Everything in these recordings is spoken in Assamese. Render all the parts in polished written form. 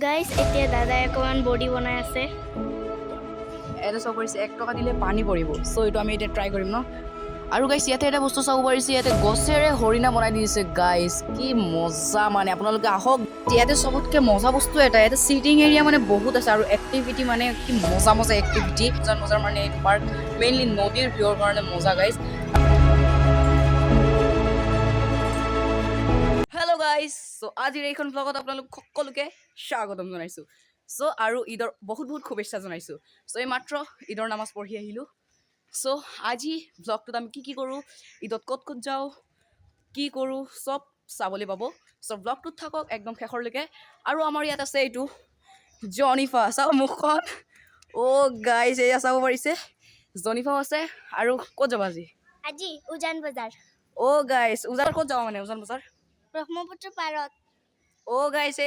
গাইস এতিয়া দাদাই অকমান বডি বনাই আছে এটা চাব পাৰিছে 1 টকা দিলে পানী পৰিব সো এইটো আমি এতিয়া ট্ৰাই কৰিম ন আৰু গাইস ইয়াতে এটা বস্তু চাব পাৰিছে ইয়াতে গছেৰে হৰিণা বনাই দিছে গাইস কি মজা মানে আপোনালোকে আহক ইয়াতে সবতকে মজা বস্তু এটা ইয়াতে সিটিং এৰিয়া মানে বহুত আছে আৰু এক্টিভিটি মানে কি মজা মজা এক্টিভিটি মজাৰ মানে এইটো পাৰ্ক মেইনলি নদীৰ ভিউৰ কাৰণে মজা গাইস হেল্ল' গাইস সো আজিৰ এইখন ব্লগত আপোনালোক সকলোকে স্বাগতম জনাইছো সো আৰু ঈদৰ বহুত শুভেচ্ছা জনাইছো সো এই মাত্ৰ ঈদৰ নামাজ পঢ়ি আহিলো সো আজি ব্লগটোত আমি কি কৰোঁ ঈদত ক'ত যাওঁ কি কৰোঁ চব চাবলৈ পাব সো ব্লগটোত থাকক একদম শেষৰলৈকে আৰু আমাৰ ইয়াত আছে এইটো জনিফা চাওক মুখখন অ' গাইছ এয়া চাব পাৰিছে জনিফাও আছে আৰু ক'ত যাব আজি উজান বজাৰ অ' গাইছ উজান ক'ত যাব মানে উজান বজাৰ ব্ৰহ্মপুত্ৰ পাৰত অ' গাইছ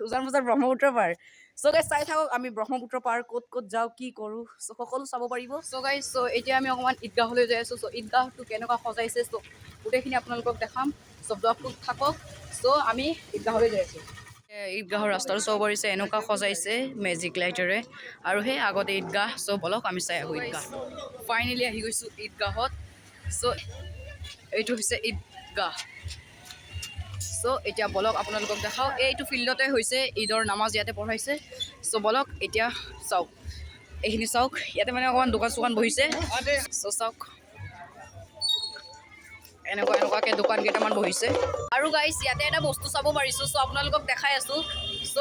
উজান বজাৰ ব্ৰহ্মপুত্ৰ পাৰ চ' গাইছ চাই থাকক আমি ব্ৰহ্মপুত্ৰ পাৰ ক'ত যাওঁ কি কৰোঁ চ' সকলো চাব পাৰিব চ' গাইছ চ' এতিয়া আমি অকণমান ঈদগাহলৈ যাই আছোঁ চ' ঈদগাহটো কেনেকুৱা সজাইছে চ' গোটেইখিনি আপোনালোকক দেখাম চ' ব্লগটোত থাকক চ' আমি ঈদগাহলৈ যাই আছোঁ ঈদগাহৰ ৰাস্তাটো চাব পাৰিছে এনেকুৱা সজাইছে মেজিক লাইটেৰে আৰু সেই আগতে ঈদগাহ চ' বলক আমি চাই আহোঁ ঈদগাহ ফাইনেলি আহি গৈছোঁ ঈদগাহত চ' এইটো হৈছে ঈদগাহ চ' এতিয়া বলক আপোনালোকক দেখাওঁ এইটো ফিল্ডতে হৈছে ঈদৰ নামাজ ইয়াতে পঢ়াইছে চ' বলক এতিয়া চাওক এইখিনি চাওক ইয়াতে মানে অকণমান দোকান চোকান বহিছে চ' চাওক এনেকুৱাকৈ দোকান কেইটামান বহিছে আৰু গাইছ ইয়াতে এটা বস্তু চাব পাৰিছোঁ চ' আপোনালোকক দেখাই আছোঁ চ'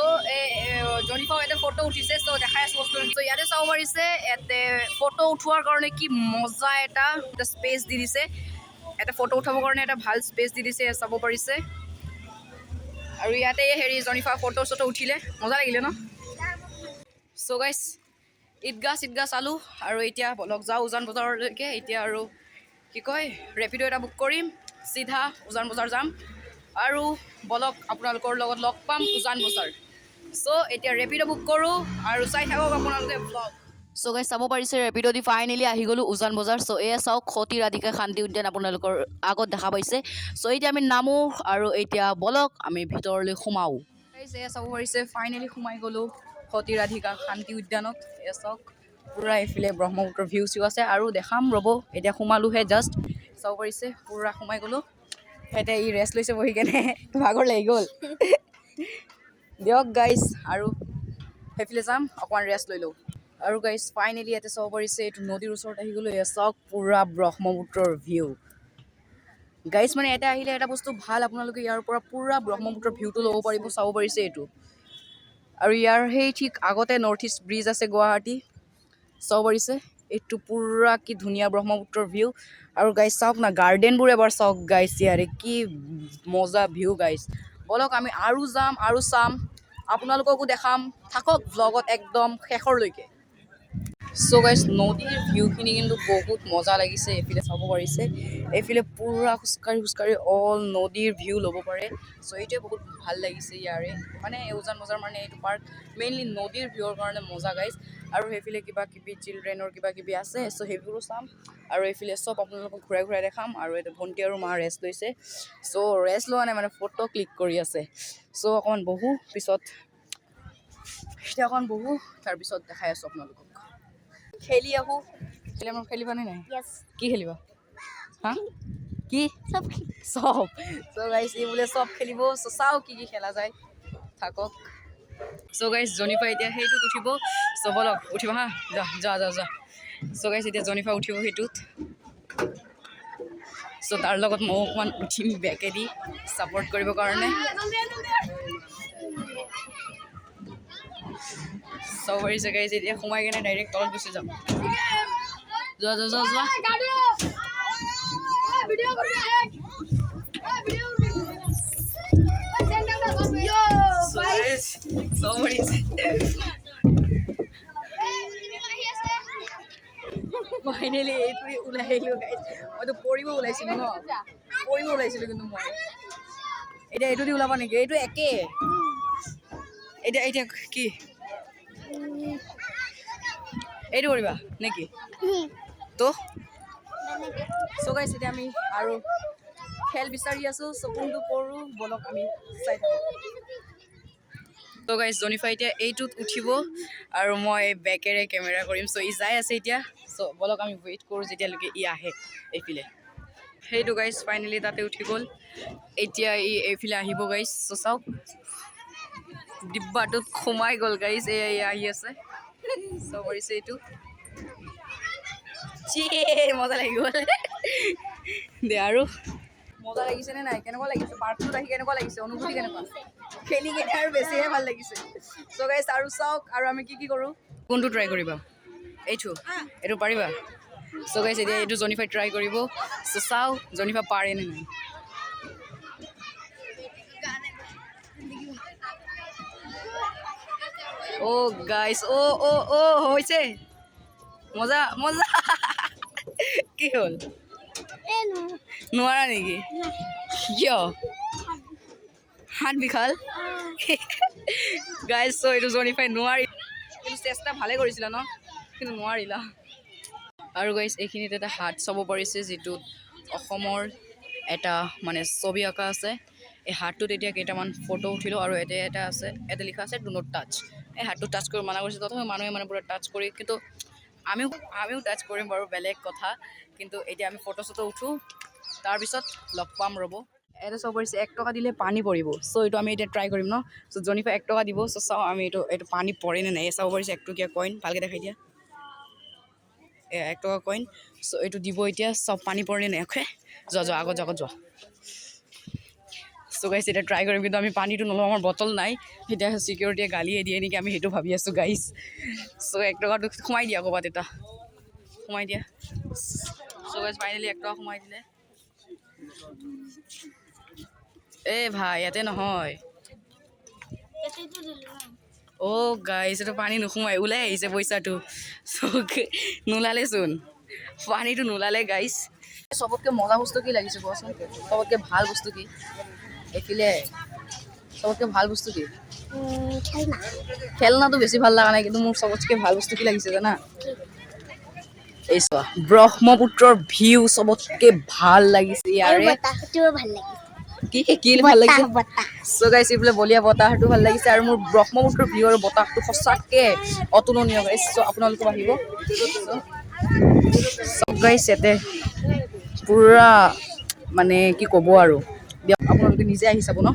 জনিফাও ইয়াতে ফটো উঠিছে চ' দেখাই আছোঁ বস্তু চ' ইয়াতে চাব পাৰিছে ইয়াতে ফটো উঠোৱাৰ কাৰণে কি মজা এটা স্পেচ দি দিছে এটা ফটো উঠাবৰ কাৰণে এটা ভাল স্পেচ দি দিছে চাব পাৰিছে আৰু ইয়াতে হেৰি জনিফা ফটো চটো উঠিলে মজা লাগিলে ন চ' গাইছ ঈদগাহ চালোঁ আৰু এতিয়া বলক যাওঁ উজান বজাৰলৈকে এতিয়া আৰু কি কয় ৰেপিড' এটা বুক কৰিম চিধা উজান বজাৰ যাম আৰু বলক আপোনালোকৰ লগত লগ পাম উজান বজাৰ চ' এতিয়া ৰেপিড' বুক কৰোঁ আৰু চাই থাকক আপোনালোকে ব্লগ চ' গাইছ চাব পাৰিছে ৰেপিড' দি ফাইনেলি আহি গ'লোঁ উজান বজাৰ চ' এয়া চাওক সতী ৰাধিকা শান্তি উদ্যান আপোনালোকৰ আগত দেখা পাইছে চ' এতিয়া আমি নামোঁ আৰু এতিয়া বলক আমি ভিতৰলৈ সোমাওঁ এয়া চাব পাৰিছে ফাইনেলি সোমাই গ'লোঁ সতী ৰাধিকা শান্তি উদ্যানত এয়া চাওক পূৰা এইফালে ব্ৰহ্মপুত্ৰৰ ভিউ চিউ আছে আৰু দেখাম ৰ'ব এতিয়া সোমালোহে জাষ্ট চাব পাৰিছে পূৰা সোমাই গ'লোঁ সিহঁতে ই ৰেষ্ট লৈছে বহি কেনে ভাগৰ লাগি গ'ল দিয়ক গাইছ আৰু সেইফালে যাম অকণমান ৰেষ্ট লৈ লওঁ আৰু গাইছ ফাইনেলি ইয়াতে চাব পাৰিছে এইটো নদীৰ ওচৰত আহি গ'লোঁ এয়া চাওক পূৰা ব্ৰহ্মপুত্ৰৰ ভিউ গাইছ মানে এটা আহিলে এটা বস্তু ভাল আপোনালোকে ইয়াৰ পৰা পূৰা ব্ৰহ্মপুত্ৰৰ ভিউটো ল'ব পাৰিব চাব পাৰিছে এইটো আৰু ইয়াৰ সেই ঠিক আগতে নৰ্থ ইষ্ট ব্ৰিজ আছে গুৱাহাটী চাব পাৰিছে এইটো পূৰা কি ধুনীয়া ব্ৰহ্মপুত্ৰৰ ভিউ আৰু গাইছ চাওক না গাৰ্ডেনবোৰ এবাৰ চাওক গাইছ ইয়াৰে কি মজা ভিউ গাইছ বলক আমি আৰু যাম আৰু চাম আপোনালোককো দেখাম থাকক ব্লগত একদম শেষৰলৈকে চ' গাইছ নদীৰ ভিউখিনি কিন্তু বহুত মজা লাগিছে এইফালে চাব পাৰিছে এইফালে পূৰা খোজকাঢ়ি অল নদীৰ ভিউ ল'ব পাৰে চ' এইটোৱে বহুত ভাল লাগিছে ইয়াৰে মানে উজান বজাৰ মানে এইটো পাৰ্ক মেইনলি নদীৰ ভিউৰ কাৰণে মজা গাইছ আৰু সেইফালে কিবা কিবি চিলড্ৰেনৰ কিবা কিবি আছে চ' সেইবোৰো চাম আৰু এইফালে চব আপোনালোকক ঘূৰাই দেখাম আৰু এটা ভণ্টি আৰু মা ৰেষ্ট লৈছে চ' ৰেষ্ট লোৱা নাই মানে ফটো ক্লিক কৰি আছে চ' অকণমান বহু পিছত এতিয়া অকণমান বহু তাৰপিছত দেখাই আছোঁ আপোনালোকক খেলি আহোঁ খেলিবানে নাই কি খেলিবা হা কি চব চ' গাইছ এই বোলে চব খেলিব চ' চাওঁ কি খেলা যায় থাকক চ' গাইছ জনিফা এতিয়া সেইটোত উঠিব চ' বলক উঠিব হা যা চ' গাইছ এতিয়া জনিফা উঠিব সেইটোত চ' তাৰ লগত মই অকণমান উঠিম বেকেদি ছাপৰ্ট কৰিবৰ কাৰণে চাব পাৰিছে গাইছ এতিয়া সোমাই কেনে ডাইৰেক্ট তলত গুচি যাম যোৱা ফাইনেলি এইটো ওলাই আহিলোঁ গাইছ মইতো পৰিব ওলাইছিলোঁ কিন্তু মই এতিয়া এইটো দি ওলাবা নেকি এইটো একে এতিয়া কি এইটো কৰিবা নেকি তো চ' গাইছ এতিয়া আমি আৰু খেল বিচাৰি আছোঁ চ' কোনটো কৰোঁ বলক আমি চাই থাকোঁ তো গাইজ জনিফা এতিয়া এইটোত উঠিব আৰু মই বেকেৰে কেমেৰা কৰিম। চ' ই যাই আছে এতিয়া। চ' বলক আমি ৱেইট কৰোঁ যেতিয়ালৈকে ই আহে এইফালে। সেইটো গাইজ ফাইনেলি তাতে উঠি গ'ল। এতিয়া ই এইফালে আহিব গাইজ। চ' চাওক ডিব্বাটোত সোমাই গ'ল গাইজ। এয়া আহি আছে। চ' কৰিছে এইটো মজা লাগি গ'ল দে। আৰু মজা লাগিছেনে নাই? কেনেকুৱা লাগিছে? পাৰ্কটোত আহি কেনেকুৱা লাগিছে? অনুভূতি কেনেকুৱা? খেলি কেনে আৰু বেছিহে ভাল লাগিছে। চ' গাইজ আৰু চাওক আৰু আমি কি কৰোঁ। কোনটো ট্ৰাই কৰিবা? এইটো পাৰিবা? চ' গাইজ এতিয়া এইটো জনিফাই ট্ৰাই কৰিব। চ' চাওঁ জনিফা পাৰে নে নাই। অ' গাইজ হৈছে মজা মজা। কি হ'ল? নোৱাৰা নেকি? কিয়? হাত বিখাল গাইজ। চ' এইটো জনিফাই নোৱাৰি, কিন্তু চেষ্টা ভালে কৰিছিলা ন, কিন্তু নোৱাৰিলা। আৰু গাইজ এইখিনিত এটা হাত চাব পাৰিছে, যিটোত অসমৰ এটা মানে ছবি অঁকা আছে। এই হাতটোত এতিয়া কেইটামান ফটো উঠিলোঁ আৰু এটা আছে, এটা লিখা আছে ডু নট টাচ। এই হাতটো টাচ কৰিব মানা কৰিছে, তথাপি মানুহে মানে পুৰা টাচ কৰি, কিন্তু আমিও টাচ কৰিম বাৰু, বেলেগ কথা। কিন্তু এতিয়া আমি ফটো চটো উঠোঁ, তাৰপিছত লগ পাম ৰ'ব। এটা চাব পাৰিছে 1 টকা দিলে পানী পৰিব। চ' এইটো আমি এতিয়া ট্ৰাই কৰিম ন। চ' জনিফা 1 টকা দিব। চ' চাওঁ আমি এইটো পানী পৰে নে নাই। চাব পাৰিছে 1 টকীয়া কইন, ভালকৈ দেখাই দিয়া। 1 টকা কইন। চ' এইটো দিব এতিয়া, চব পানী পৰে নে নাই। অ'কে যোৱা আগত যোৱা। চ' গাইজ এতিয়া ট্ৰাই কৰিম, কিন্তু আমি পানীটো নলওঁ, আমাৰ বটল নাই। এতিয়া চিকিউৰিটিয়ে গালিয়ে দিয়ে নেকি, আমি সেইটো ভাবি আছোঁ গাইজ। চ' 1 টকাটো সোমাই দিয়া ক'ৰবাত, এটা সোমাই দিয়া। চ' গাইজ ফাইনেলি 1 টকা সোমাই দিলে। ভাই ইয়াতে নহয়। অ' গাইজ এইটো পানী নোসোমাই, ওলাই আহিছে পইচাটো। চ' নোলালেচোন, পানীটো নোলালে গাইজ। চবতকৈ মজা বস্তু কি লাগিছে কোৱাচোন? চবতকৈ ভাল বস্তু কি? এইফালে চবতকৈ ভাল বস্তু কি? খেলনাটো বেছি ভাল লগা নাই, কিন্তু মোৰ চবতকৈ ভাল বস্তু কি লাগিছে জানা? এই চোৱা, ব্ৰহ্মপুত্ৰৰ ভিউ চবতকৈ ভাল লাগিছে ইয়াৰে। কি ভাল লাগিছে? চ' গাইছ এইফালে বলীয়া বতাহটো ভাল লাগিছে, আৰু মোৰ ব্ৰহ্মপুত্ৰৰ ভিউ আৰু বতাহটো সঁচাকৈ অতুলনীয় গাইছ। চ' আপোনালোকো আহিব। চব গাইছ ইয়াতে পুৰা মানে কি ক'ব আৰু, দিয়ক আপোনালোকে নিজে আহি চাব ন।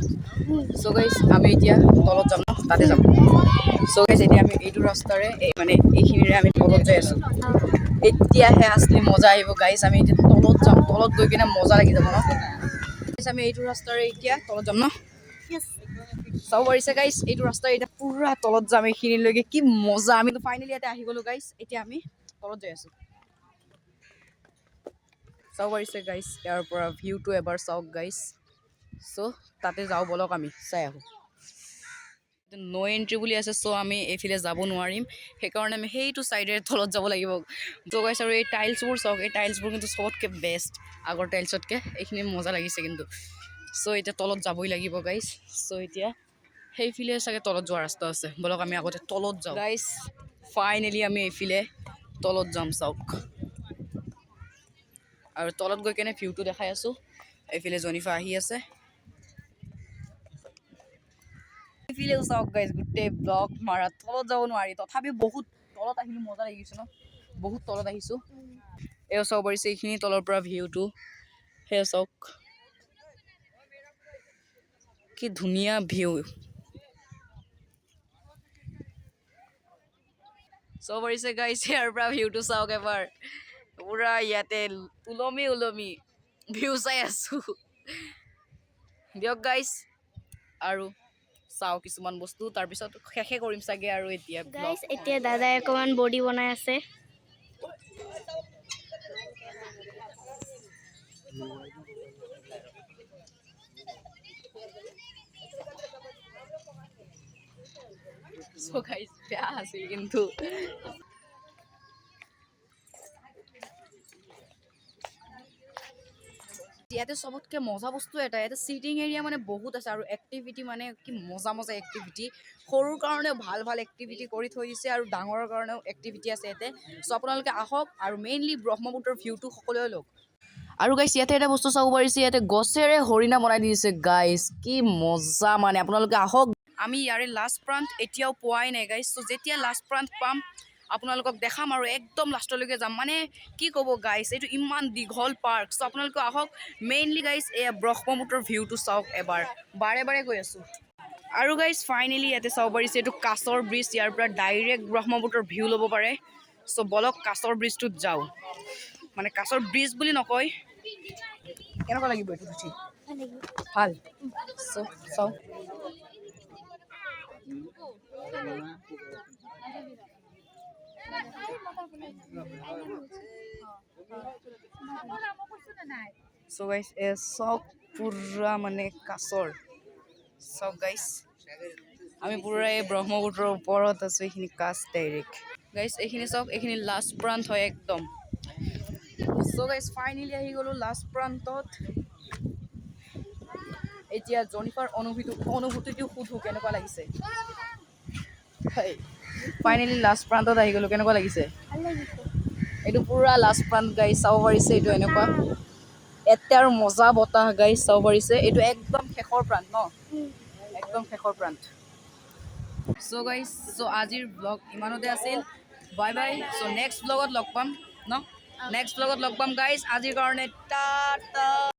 চ' গাইছ আমি এতিয়া তলত যাম ন, তাতে যাম। চ' গাইছ এতিয়া আমি এইটো ৰাস্তাৰে মানে এইখিনিৰে আমি তলত যাই আছোঁ। এতিয়াহে আছলি মজা আহিব গাইছ। আমি এতিয়া তলত যাম, তলত গৈ কিনে মজা লাগি যাব ন। আমি এইটো ৰাস্তাৰে এতিয়া তলত যাম ন। চাব পাৰিছে গাইছ, এইটো ৰাস্তাৰে এতিয়া পুৰা তলত যাম এইখিনিলৈকে। কি মজা, আমিতো ফাইনেলি ইয়াতে আহি গ'লো গাইছ। এতিয়া আমি তলত যাই আছোঁ। চাব পাৰিছে গাইছ, ইয়াৰ পৰা ভিউটো এবাৰ চাওক গাইছ। চ' তাতে যাওঁ বলক, আমি চাই আহোঁ। ন' এণ্ট্ৰি বুলি আছে, চ' আমি এইফালে যাব নোৱাৰিম। সেইকাৰণে আমি সেইটো ছাইডেৰে তলত যাব লাগিব। ত' গাইছ আৰু এই টাইলছবোৰ চাওক, এই টাইলছবোৰ কিন্তু চবতকৈ বেষ্ট আগৰ টাইলছতকৈ। এইখিনি মজা লাগিছে কিন্তু। চ' এতিয়া তলত যাবই লাগিব গাইছ। চ' এতিয়া সেইফালে চাগে তলত যোৱা ৰাস্তা আছে, বলক আমি আগতে তলত যাওঁ গাইছ। ফাইনেলি আমি এইফালে তলত যাম, চাওক। আৰু তলত গৈ কেনে ভিউটো দেখাই আছোঁ। এইফালে জনিফা আহি আছে। এইফালেও চাওক গাইছ, গোটেই ব্লক মাৰা, তলত যাব নোৱাৰি, তথাপিও বহুত তলত আহিলোঁ, মজা লাগিছে ন। বহুত তলত আহিছোঁ। এও চাব পাৰিছে এইখিনি তলৰ পৰা ভিউটো, সেয়া চাওক কি ধুনীয়া ভিউ। চাব পাৰিছে গাইছ, ইয়াৰ পৰা ভিউটো চাওক এবাৰ, পুৰা ইয়াতে ওলমি ভিউ চাই আছোঁ। দিয়ক গাইছ আৰু চাওঁ কিছুমান বস্তু, তাৰপিছত শেষে কৰিম চাগে আৰু এতিয়া গাইছ এতিয়া দাদাই অকণমান বডি বনাই আছে। চ' গাইছ বেয়া আছিল কিন্তু। ইয়াতে চবতকৈ মজা বস্তু এটা, ইয়াতে চিটিং এৰিয়া মানে বহুত আছে, আৰু এক্টিভিটি মানে কি মজা এক্টিভিটি। সৰুৰ কাৰণেও ভাল এক্টিভিটি কৰি থৈ দিছে, আৰু ডাঙৰৰ কাৰণেও এক্টিভিটি আছে ইয়াতে। চ' আপোনালোকে আহক, আৰু মেইনলি ব্ৰহ্মপুত্ৰৰ ভিউটো সকলোৱে লওক। আৰু গাইছ ইয়াতে এটা বস্তু চাব পাৰিছে, ইয়াতে গছেৰে হৰিণা বনাই দিছে গাইছ। কি মজা মানে, আপোনালোকে আহক। আমি ইয়াৰে লাষ্ট প্ৰান্ত এতিয়াও পোৱাই নাই গাইজ। চ' যেতিয়া লাষ্ট প্ৰান্ত পাম আপোনালোকক দেখাম আৰু একদম লাষ্টলৈকে যাম। মানে কি ক'ব গাইজ, এইটো ইমান দীঘল পাৰ্ক। চ' আপোনালোকে আহক। মেইনলি গাইজ এয়া ব্ৰহ্মপুত্ৰৰ ভিউটো চাওক এবাৰ, বাৰে বাৰে গৈ আছোঁ। আৰু গাইজ ফাইনেলি ইয়াতে চাব পাৰিছে এইটো কাছৰ ব্ৰিজ। ইয়াৰ পৰা ডাইৰেক্ট ব্ৰহ্মপুত্ৰৰ ভিউ ল'ব পাৰে। চ' বলক কাছৰ ব্ৰিজটোত যাওঁ। মানে কাছৰ ব্ৰিজ বুলি নকয়। কেনেকুৱা লাগিব এইটো উঠি? ভাল। চ' চাওঁ। চ' গাইজ চব পুৰা মানে কাছৰ। চাওক গাইজ আমি পুৰা এই ব্ৰহ্মপুত্ৰৰ ওপৰত আছোঁ। এইখিনি কাছ ডাইৰেক্ট গাইজ। এইখিনি চাওক, এইখিনি লাষ্ট প্ৰান্ত হয় একদম। চ' গাইজ ফাইনেলি আহি গ'লোঁ লাষ্ট প্ৰান্তত। এতিয়া জনিফাৰ অনুভূতিটো সুধো কেনেকুৱা লাগিছে। ফাইনেলি লাষ্ট প্ৰান্তত আহি গ'লোঁ, কেনেকুৱা লাগিছে? এইটো পুৰা লাষ্ট প্ৰান্ত গাইজ, চাব পাৰিছে এইটো এনেকুৱা। এতিয়া আৰু মজা বতাহ গাইজ, চাব পাৰিছে এইটো একদম শেষৰ প্ৰান্ত ন, একদম শেষৰ প্ৰান্ত। চ' গাইজ আজিৰ ব্লগ ইমানতে আছিল। Bye bye. চ' নেক্সট ব্লগত লগ পাম ন, নেক্সট ব্লগত লগ পাম গাইজ। আজিৰ কাৰণে টাটা।